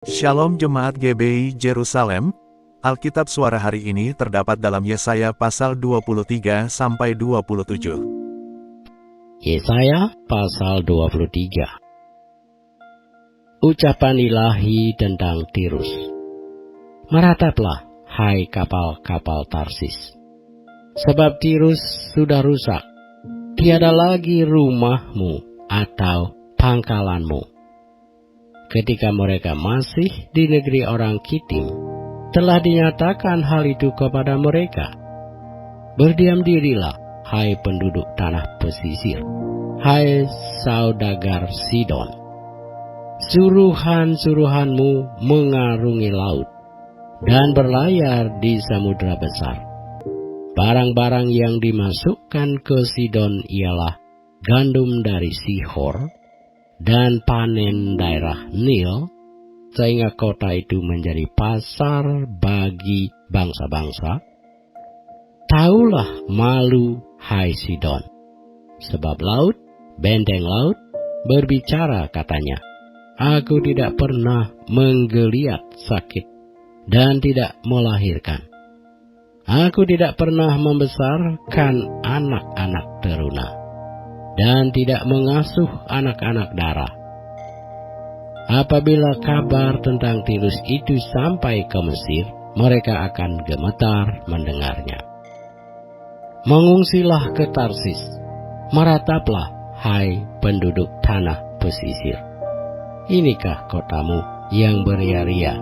Shalom Jemaat GBI Jerusalem, Alkitab suara hari ini terdapat dalam Yesaya pasal 23-27. Yesaya pasal 23. Ucapan ilahi tentang Tirus. Merataplah, hai kapal-kapal Tarsis. Sebab Tirus sudah rusak, tiada lagi rumahmu atau pangkalanmu. Ketika mereka masih di negeri orang Kitim, telah dinyatakan hal itu kepada mereka. Berdiam dirilah, hai penduduk tanah pesisir, hai saudagar Sidon. Suruhan-suruhanmu mengarungi laut dan berlayar di samudra besar. Barang-barang yang dimasukkan ke Sidon ialah gandum dari Sihor dan panen daerah Nil, sehingga kota itu menjadi pasar bagi bangsa-bangsa. Taulah malu, hai Sidon, sebab laut, benteng laut, berbicara katanya, aku tidak pernah menggeliat sakit dan tidak melahirkan. Aku tidak pernah membesarkan anak-anak teruna dan tidak mengasuh anak-anak darah. Apabila kabar tentang Tirus itu sampai ke Mesir, mereka akan gemetar mendengarnya. Mengungsilah ke Tarsis, merataplah, hai penduduk tanah pesisir. Inikah kotamu yang beria-ria,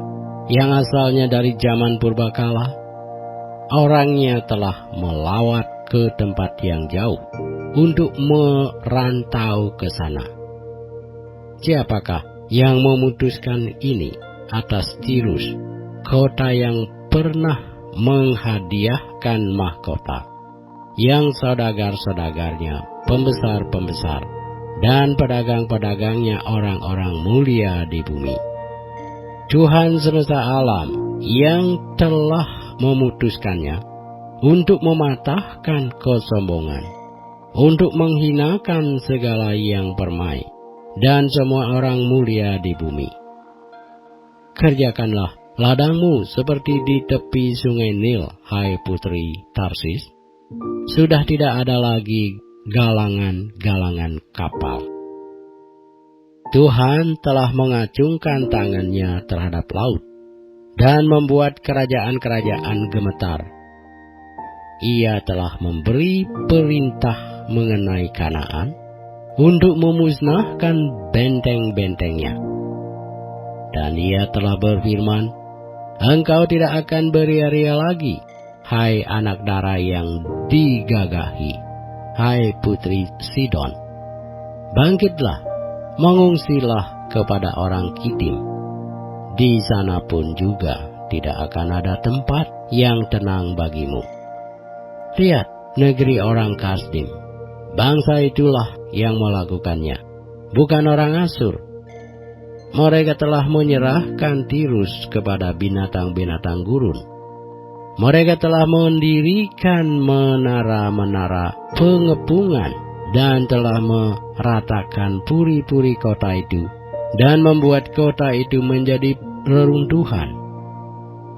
yang asalnya dari zaman purbakala? Orangnya telah melawat ke tempat yang jauh untuk merantau ke sana. Siapakah yang memutuskan ini atas Tirus, kota yang pernah menghadiahkan mahkota, yang saudagar-saudagarnya pembesar-pembesar dan pedagang-pedagangnya orang-orang mulia di bumi? Tuhan semesta alam yang telah memutuskannya untuk mematahkan kesombongan, untuk menghinakan segala yang permai dan semua orang mulia di bumi. Kerjakanlah ladangmu seperti di tepi sungai Nil, hai putri Tarsis. Sudah tidak ada lagi galangan-galangan kapal. Tuhan telah mengacungkan tangannya terhadap laut dan membuat kerajaan-kerajaan gemetar. Ia telah memberi perintah mengenai Kanaan untuk memusnahkan benteng-bentengnya. Dan ia telah berfirman, engkau tidak akan beria-ria lagi, hai anak darah yang digagahi, hai putri Sidon. Bangkitlah, mengungsilah kepada orang Kitim. Di sana pun juga tidak akan ada tempat yang tenang bagimu. Lihat negeri orang Kasdim, bangsa itulah yang melakukannya, bukan orang Asur. Mereka telah menyerahkan Tirus kepada binatang-binatang gurun. Mereka telah mendirikan menara-menara pengepungan dan telah meratakan puri-puri kota itu dan membuat kota itu menjadi reruntuhan.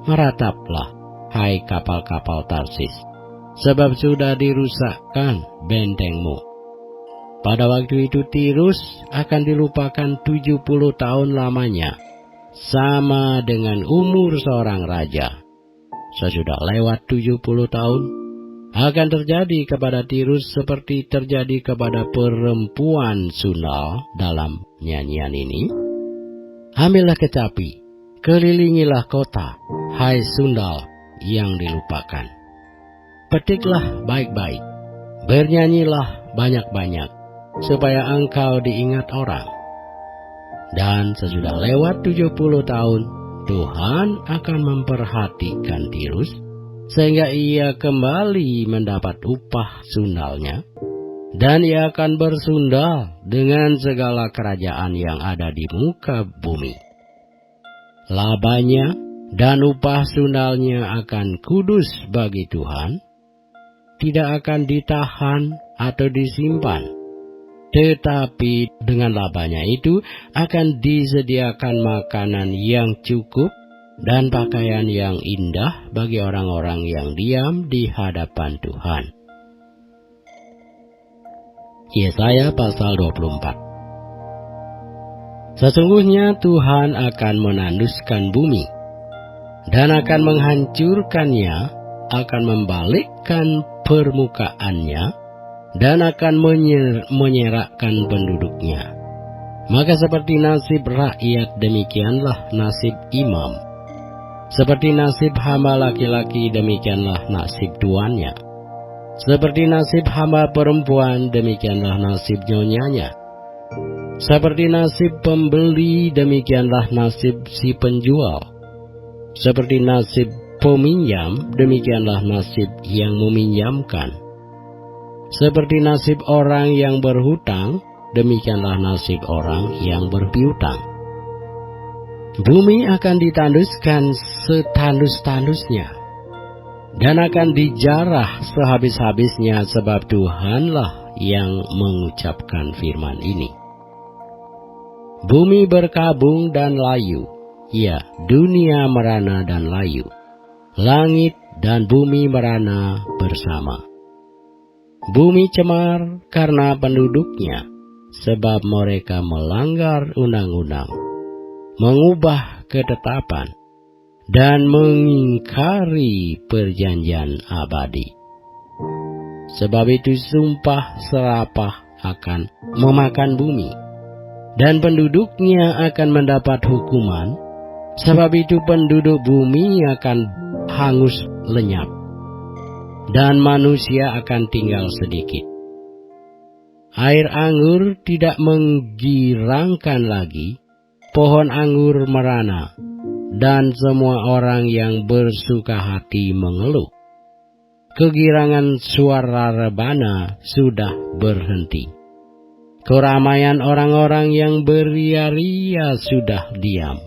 Merataplah, hai kapal-kapal Tarsis, sebab sudah dirusakkan bentengmu. Pada waktu itu Tirus akan dilupakan 70 tahun lamanya, sama dengan umur seorang raja. Sesudah lewat 70 tahun, akan terjadi kepada Tirus seperti terjadi kepada perempuan Sundal dalam nyanyian ini. Ambillah kecapi, kelilingilah kota, hai Sundal yang dilupakan. Petiklah baik-baik, bernyanyilah banyak-banyak, supaya engkau diingat orang. Dan sesudah lewat 70 tahun, Tuhan akan memperhatikan Tirus, sehingga ia kembali mendapat upah sundalnya, dan ia akan bersundal dengan segala kerajaan yang ada di muka bumi. Labanya dan upah sundalnya akan kudus bagi Tuhan, tidak akan ditahan atau disimpan. tetapi dengan labanya itu akan disediakan makanan yang cukup dan pakaian yang indah bagi orang-orang yang diam di hadapan Tuhan. Yesaya pasal 24. Sesungguhnya Tuhan akan menanduskan bumi dan akan menghancurkannya, akan membalikkan permukaannya, dan akan menyerakkan penduduknya. Maka seperti nasib rakyat, demikianlah nasib imam. Seperti nasib hamba laki-laki, demikianlah nasib tuannya. Seperti nasib hamba perempuan, demikianlah nasib nyonyanya. Seperti nasib pembeli, demikianlah nasib si penjual. Seperti nasib peminjam, demikianlah nasib yang meminjamkan. Seperti nasib orang yang berhutang, demikianlah nasib orang yang berpiutang. Bumi akan ditanduskan setandus-tandusnya, dan akan dijarah sehabis-habisnya, sebab Tuhanlah yang mengucapkan firman ini. Bumi berkabung dan layu, ya, dunia merana dan layu. Langit dan bumi merana bersama. Bumi cemar karena penduduknya, sebab mereka melanggar undang-undang, mengubah ketetapan, dan mengingkari perjanjian abadi. Sebab itu sumpah serapah akan memakan bumi, dan penduduknya akan mendapat hukuman. Sebab itu penduduk bumi akan hangus lenyap, dan manusia akan tinggal sedikit. Air anggur tidak menggirangkan lagi, pohon anggur merana, dan semua orang yang bersuka hati mengeluh. Kegirangan suara rebana sudah berhenti. Keramaian orang-orang yang beria-ria sudah diam,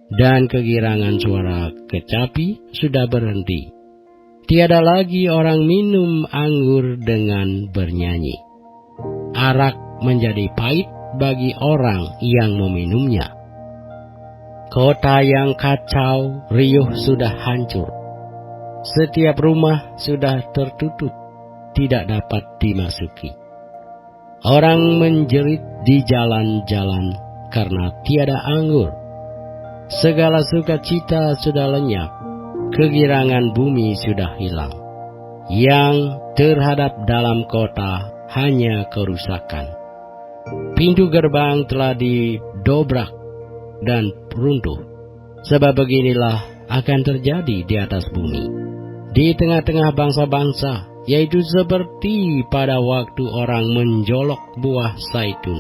dan kegirangan suara kecapi sudah berhenti. Tiada lagi orang minum anggur dengan bernyanyi. Arak menjadi pahit bagi orang yang meminumnya. Kota yang kacau riuh sudah hancur. Setiap rumah sudah tertutup, tidak dapat dimasuki. Orang menjerit di jalan-jalan karena tiada anggur. Segala sukacita sudah lenyap, kegirangan bumi sudah hilang. Yang terhadap dalam kota hanya kerusakan. Pintu gerbang telah didobrak dan runtuh. Sebab beginilah akan terjadi di atas bumi, di tengah-tengah bangsa-bangsa, yaitu seperti pada waktu orang menjolok buah zaitun,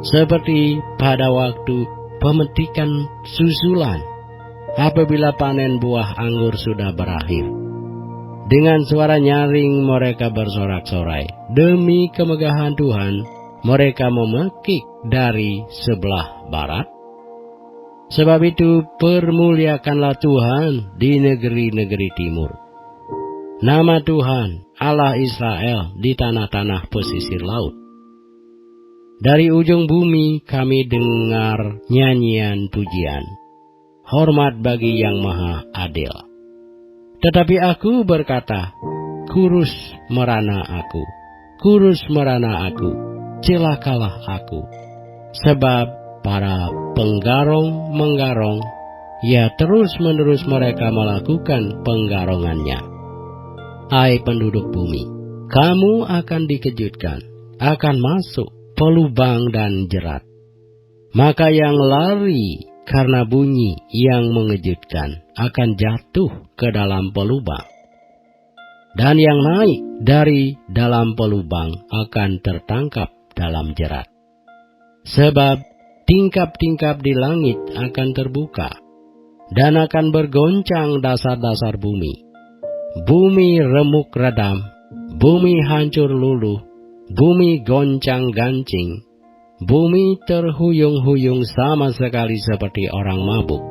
seperti pada waktu pemetikan susulan, apabila panen buah anggur sudah berakhir. Dengan suara nyaring mereka bersorak-sorai, demi kemegahan Tuhan mereka memekik dari sebelah barat. Sebab itu permuliakanlah Tuhan di negeri-negeri timur. Nama Tuhan Allah Israel di tanah-tanah pesisir laut. Dari ujung bumi kami dengar nyanyian pujian, hormat bagi Yang Maha Adil. Tetapi aku berkata, kurus merana aku, kurus merana aku, celakalah aku. Sebab para penggarong menggarong, ya terus-menerus mereka melakukan penggarongannya. Hai penduduk bumi, kamu akan dikejutkan, akan masuk pelubang dan jerat. Maka yang lari karena bunyi yang mengejutkan akan jatuh ke dalam pelubang. Dan yang naik dari dalam pelubang akan tertangkap dalam jerat. Sebab tingkap-tingkap di langit akan terbuka, dan akan bergoncang dasar-dasar bumi. Bumi remuk redam, bumi hancur luluh, bumi goncang-gancing, bumi terhuyung-huyung sama sekali seperti orang mabuk,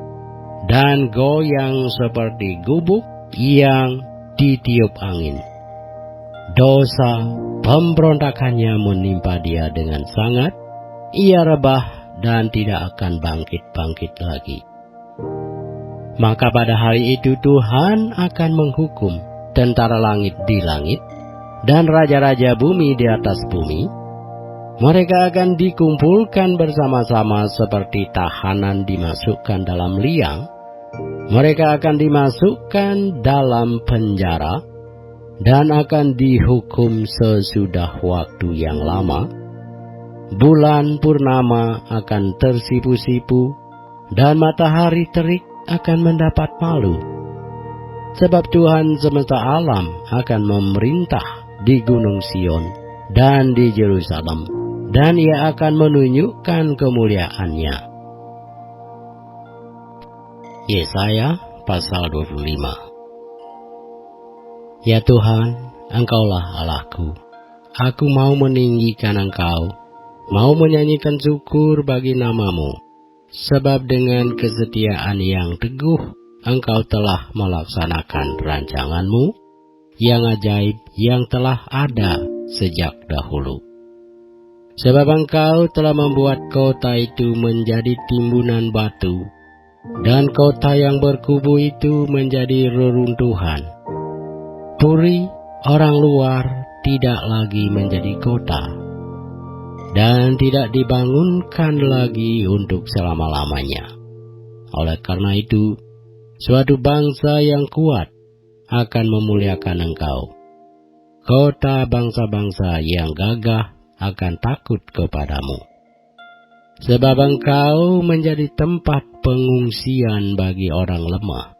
dan goyang seperti gubuk yang ditiup angin. Dosa pemberontakannya menimpa dia dengan sangat, ia rebah dan tidak akan bangkit-bangkit lagi. Maka pada hari itu Tuhan akan menghukum tentara langit di langit dan raja-raja bumi di atas bumi. Mereka akan dikumpulkan bersama-sama seperti tahanan dimasukkan dalam liang. Mereka akan dimasukkan dalam penjara dan akan dihukum sesudah waktu yang lama. Bulan purnama akan tersipu-sipu dan matahari terik akan mendapat malu. Sebab Tuhan semesta alam akan memerintah di Gunung Sion dan di Yerusalem, dan ia akan menunjukkan kemuliaannya. Yesaya pasal 25. Ya Tuhan, Engkaulah Allahku. Aku mau meninggikan Engkau, mau menyanyikan syukur bagi nama-Mu. Sebab dengan kesetiaan yang teguh, Engkau telah melaksanakan rancangan-Mu yang ajaib yang telah ada sejak dahulu. Sebab Engkau telah membuat kota itu menjadi timbunan batu, dan kota yang berkubu itu menjadi reruntuhan. Puri orang luar tidak lagi menjadi kota, dan tidak dibangunkan lagi untuk selama-lamanya. Oleh karena itu, suatu bangsa yang kuat akan memuliakan Engkau. Kota bangsa-bangsa yang gagah akan takut kepadamu. Sebab Engkau menjadi tempat pengungsian bagi orang lemah,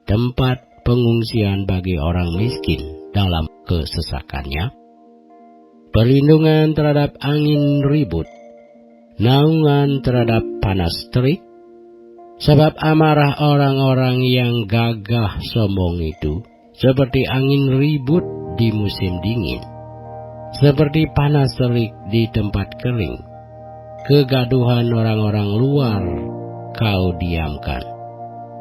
tempat pengungsian bagi orang miskin dalam kesesakannya, perlindungan terhadap angin ribut, naungan terhadap panas terik. Sebab amarah orang-orang yang gagah sombong itu seperti angin ribut di musim dingin, seperti panas terik di tempat kering. Kegaduhan orang-orang luar Kau diamkan,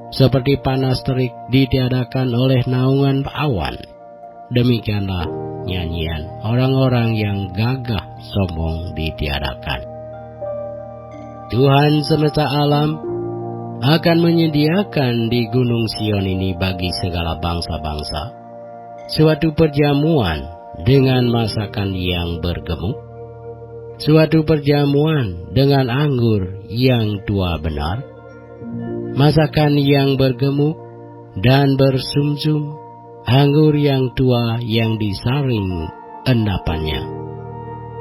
seperti panas terik ditiadakan oleh naungan awan. Demikianlah nyanyian orang-orang yang gagah sombong ditiadakan. Tuhan semesta alam akan menyediakan di Gunung Sion ini bagi segala bangsa-bangsa suatu perjamuan dengan masakan yang bergemuk, suatu perjamuan dengan anggur yang tua benar, masakan yang bergemuk dan bersumsum, anggur yang tua yang disaring endapannya.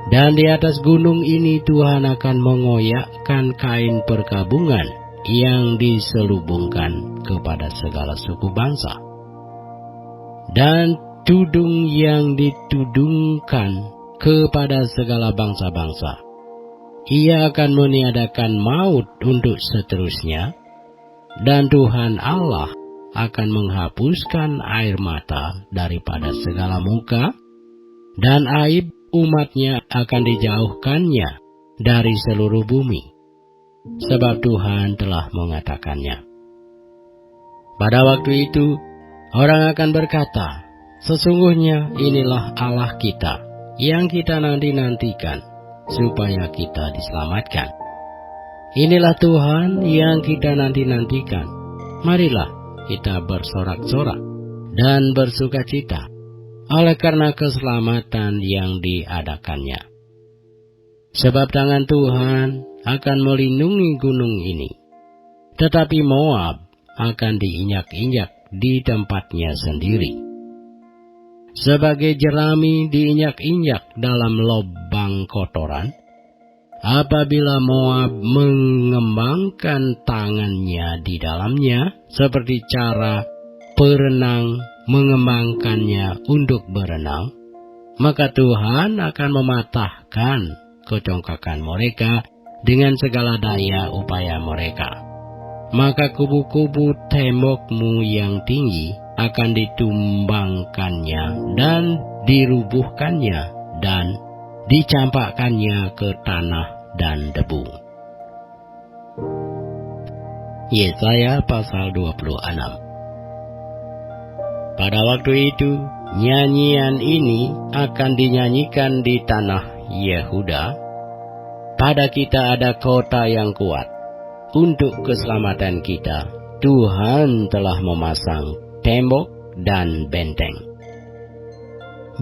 Dan di atas gunung ini Tuhan akan mengoyakkan kain perkabungan yang diselubungkan kepada segala suku bangsa, dan tudung yang ditudungkan kepada segala bangsa-bangsa. Ia akan meniadakan maut untuk seterusnya, dan Tuhan Allah akan menghapuskan air mata daripada segala muka, dan aib umatnya akan dijauhkannya dari seluruh bumi, sebab Tuhan telah mengatakannya. Pada waktu itu, orang akan berkata, sesungguhnya inilah Allah kita, yang kita nanti-nantikan, supaya kita diselamatkan. Inilah Tuhan yang kita nanti-nantikan. Marilah kita bersorak-sorak dan bersukacita oleh karena keselamatan yang diadakannya. Sebab tangan Tuhan akan melindungi gunung ini, tetapi Moab akan diinjak-injak di tempatnya sendiri. Sebagai jerami diinjak-injak dalam lubang kotoran, apabila Moab mengembangkan tangannya di dalamnya, seperti cara perenang mengembangkannya untuk berenang, maka Tuhan akan mematahkan kecongkakan mereka dengan segala daya upaya mereka. Maka kubu-kubu tembokmu yang tinggi akan ditumbangkannya dan dirubuhkannya dan dicampakkannya ke tanah dan debu. Yesaya pasal 26. Pada waktu itu, nyanyian ini akan dinyanyikan di tanah Yehuda. Pada kita ada kota yang kuat. Untuk keselamatan kita, Tuhan telah memasang tembok dan benteng.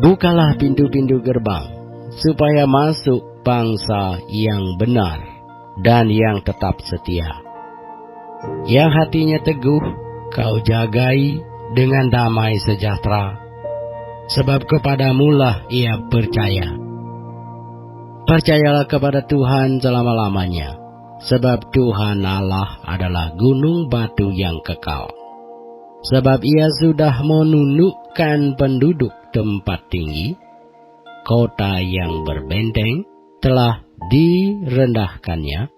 Bukalah pintu-pintu gerbang, supaya masuk bangsa yang benar dan yang tetap setia. Yang hatinya teguh, kau jagai dengan damai sejahtera, sebab kepadamulah ia percaya. Percayalah kepada Tuhan selama-lamanya, sebab Tuhan Allah adalah gunung batu yang kekal. Sebab ia sudah menundukkan penduduk tempat tinggi, kota yang berbenteng telah direndahkannya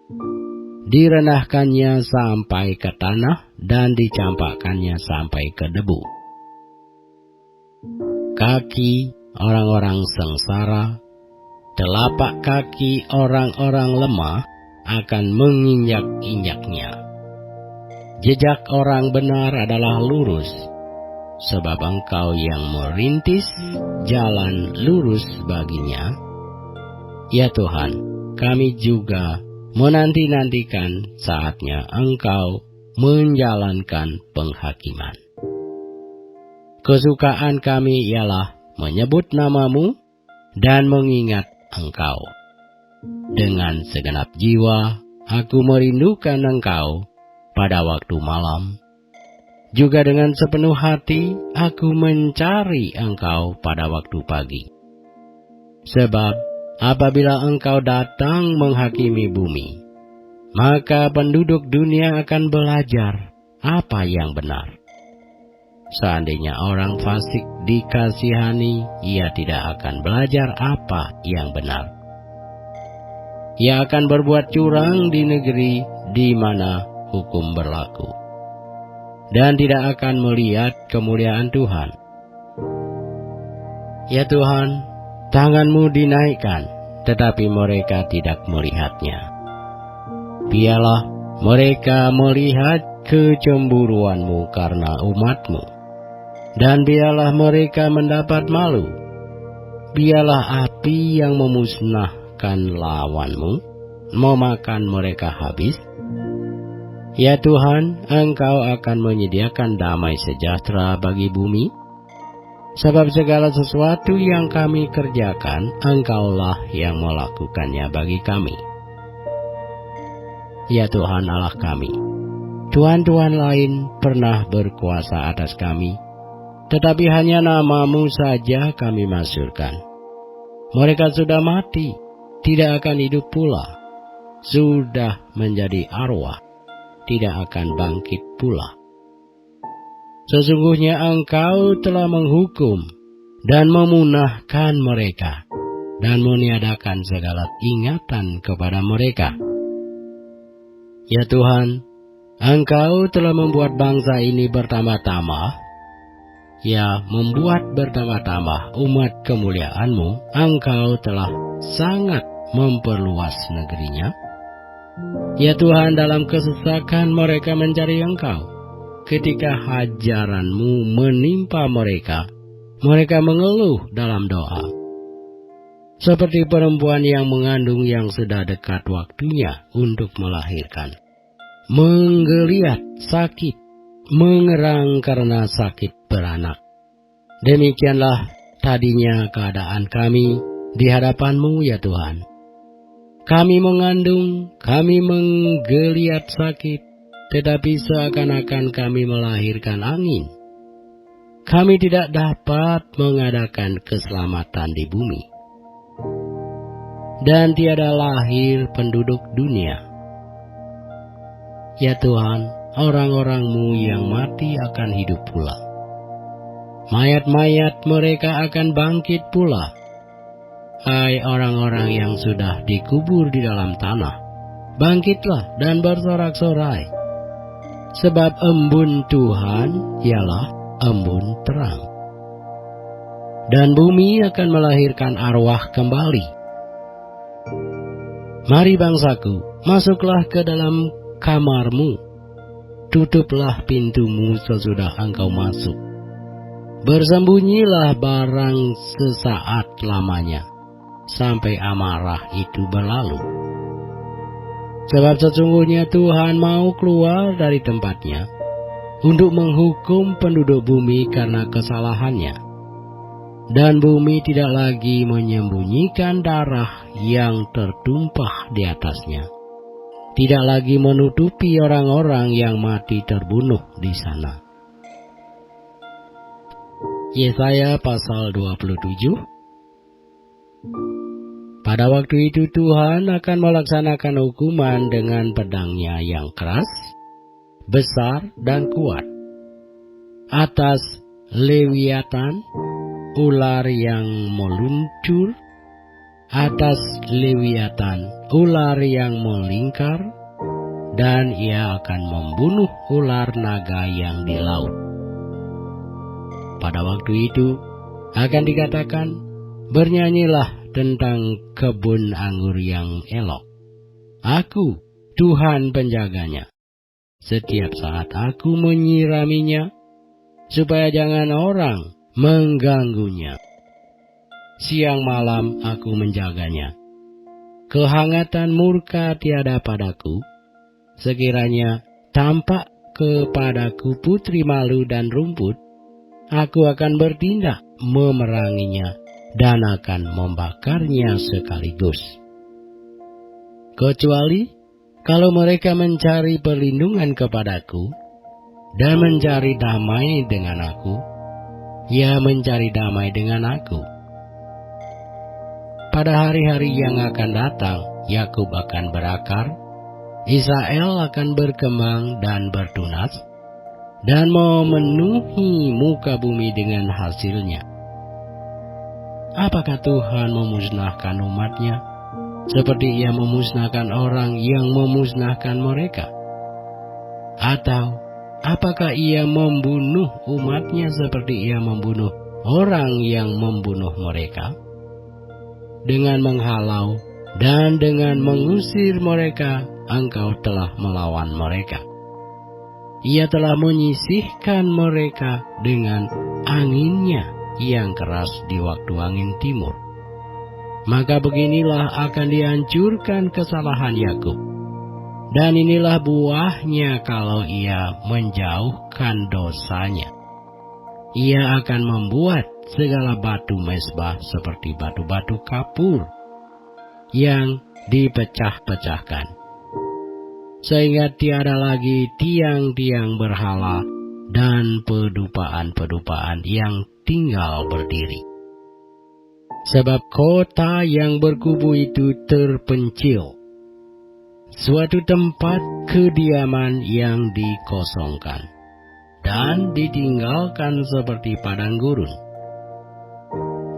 sampai ke tanah dan dicampakkannya sampai ke debu. Kaki orang-orang sengsara, telapak kaki orang-orang lemah akan menginjak-injaknya. Jejak orang benar adalah lurus, sebab Engkau yang merintis jalan lurus baginya. Ya Tuhan, kami juga menanti-nantikan saatnya Engkau menjalankan penghakiman. Kesukaan kami ialah menyebut nama-Mu dan mengingat Engkau. Dengan segenap jiwa, aku merindukan Engkau pada waktu malam. Juga dengan sepenuh hati, aku mencari Engkau pada waktu pagi. Sebab apabila Engkau datang menghakimi bumi, maka penduduk dunia akan belajar apa yang benar. Seandainya orang fasik dikasihani, ia tidak akan belajar apa yang benar. Ia akan berbuat curang di negeri di mana hukum berlaku, dan tidak akan melihat kemuliaan Tuhan. Ya Tuhan, tangan-Mu dinaikkan, tetapi mereka tidak melihatnya. Biarlah mereka melihat kecemburuan-Mu karena umat-Mu, dan biarlah mereka mendapat malu. Biarlah api yang memusnahkan lawan-Mu memakan mereka habis. Ya Tuhan, Engkau akan menyediakan damai sejahtera bagi bumi, sebab segala sesuatu yang kami kerjakan, Engkaulah yang melakukannya bagi kami. Ya Tuhan Allah kami, tuhan-tuhan lain pernah berkuasa atas kami, tetapi hanya nama-Mu saja kami masyhurkan. Mereka sudah mati, tidak akan hidup pula, sudah menjadi arwah, tidak akan bangkit pula. Sesungguhnya Engkau telah menghukum dan memunahkan mereka, dan meniadakan segala ingatan kepada mereka. Ya Tuhan, Engkau telah membuat bangsa ini bertambah-tambah, ya membuat bertambah-tambah umat kemuliaan-Mu. Engkau telah sangat memperluas negerinya. Ya Tuhan, dalam kesesakan mereka mencari Engkau. Ketika hajaran-Mu menimpa mereka, mereka mengeluh dalam doa. Seperti perempuan yang mengandung yang sudah dekat waktunya untuk melahirkan. Menggeliat sakit, mengerang karena sakit beranak. Demikianlah tadinya keadaan kami di hadapan-Mu, ya Tuhan. Kami mengandung, kami menggeliat sakit, tetapi seakan-akan kami melahirkan angin. Kami tidak dapat mengadakan keselamatan di bumi, dan tiada lahir penduduk dunia. Ya Tuhan, orang-orang-Mu yang mati akan hidup pula. Mayat-mayat mereka akan bangkit pula. Hai orang-orang yang sudah dikubur di dalam tanah, bangkitlah dan bersorak-sorai. Sebab embun Tuhan ialah embun terang, dan bumi akan melahirkan arwah kembali. Mari bangsaku, masuklah ke dalam kamar-Mu, tutuplah pintu-Mu sesudah engkau masuk. bersembunyilah barang sesaat lamanya, sampai amarah itu berlalu. Sebab sesungguhnya Tuhan mau keluar dari tempatnya untuk menghukum penduduk bumi karena kesalahannya. Dan bumi tidak lagi menyembunyikan darah yang tertumpah di atasnya, tidak lagi menutupi orang-orang yang mati terbunuh di sana. Yesaya pasal 27. Pada waktu itu Tuhan akan melaksanakan hukuman dengan pedangnya yang keras, besar dan kuat atas Lewiatan, ular yang meluncur, atas Lewiatan, ular yang melingkar, dan ia akan membunuh ular naga yang di laut. Pada waktu itu akan dikatakan, bernyanyilah tentang kebun anggur yang elok. Aku, Tuhan penjaganya. Setiap saat aku menyiraminya, supaya jangan orang mengganggunya. Siang malam aku menjaganya. Kehangatan murka tiada padaku. Sekiranya tampak kepadaku putri malu dan rumput, aku akan bertindak memeranginya dan akan membakarnya sekaligus. Kecuali kalau mereka mencari perlindungan kepadaku dan mencari damai dengan aku, ya mencari damai dengan aku. Pada hari-hari yang akan datang, Yakub akan berakar, Israel akan berkembang dan bertunas, dan memenuhi muka bumi dengan hasilnya. Apakah Tuhan memusnahkan umatnya, seperti ia memusnahkan orang yang memusnahkan mereka? Atau apakah ia membunuh umatnya seperti ia membunuh orang yang membunuh mereka? Dengan menghalau dan dengan mengusir mereka, engkau telah melawan mereka. Ia telah menyisihkan mereka dengan anginnya yang keras di waktu angin timur. Maka beginilah akan dihancurkan kesalahan Yakub, dan inilah buahnya kalau ia menjauhkan dosanya. Ia akan membuat segala batu mezbah seperti batu-batu kapur yang dipecah-pecahkan, sehingga tiada lagi tiang-tiang berhala dan pedupaan-pedupaan yang tinggal berdiri. Sebab kota yang berkubu itu terpencil, suatu tempat kediaman yang dikosongkan dan ditinggalkan seperti padang gurun.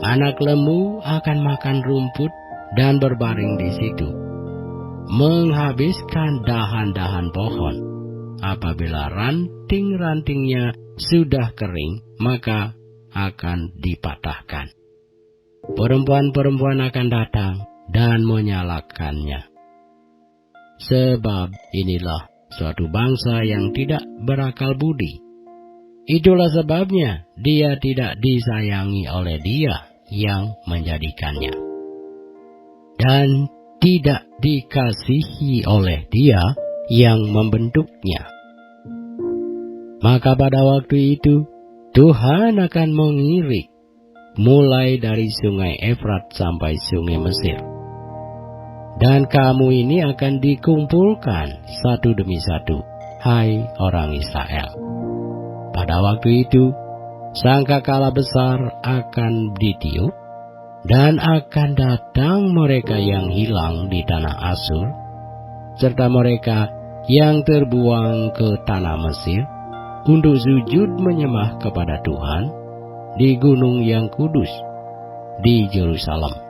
Anak lembu akan makan rumput dan berbaring di situ, menghabiskan dahan-dahan pohon. Apabila ranting-rantingnya sudah kering, maka akan dipatahkan. Perempuan-perempuan akan datang dan menyalakannya. Sebab inilah suatu bangsa yang tidak berakal budi. Itulah sebabnya dia tidak disayangi oleh Dia yang menjadikannya, dan tidak dikasihi oleh Dia yang membentuknya. Maka pada waktu itu Tuhan akan mengirik mulai dari sungai Efrat sampai sungai Mesir, dan kamu ini akan dikumpulkan satu demi satu, hai orang Israel. Pada waktu itu sangkakala besar akan ditiup, dan akan datang mereka yang hilang di tanah Asur, serta mereka yang terbuang ke tanah Mesir, untuk sujud menyembah kepada Tuhan di gunung yang kudus di Yerusalem.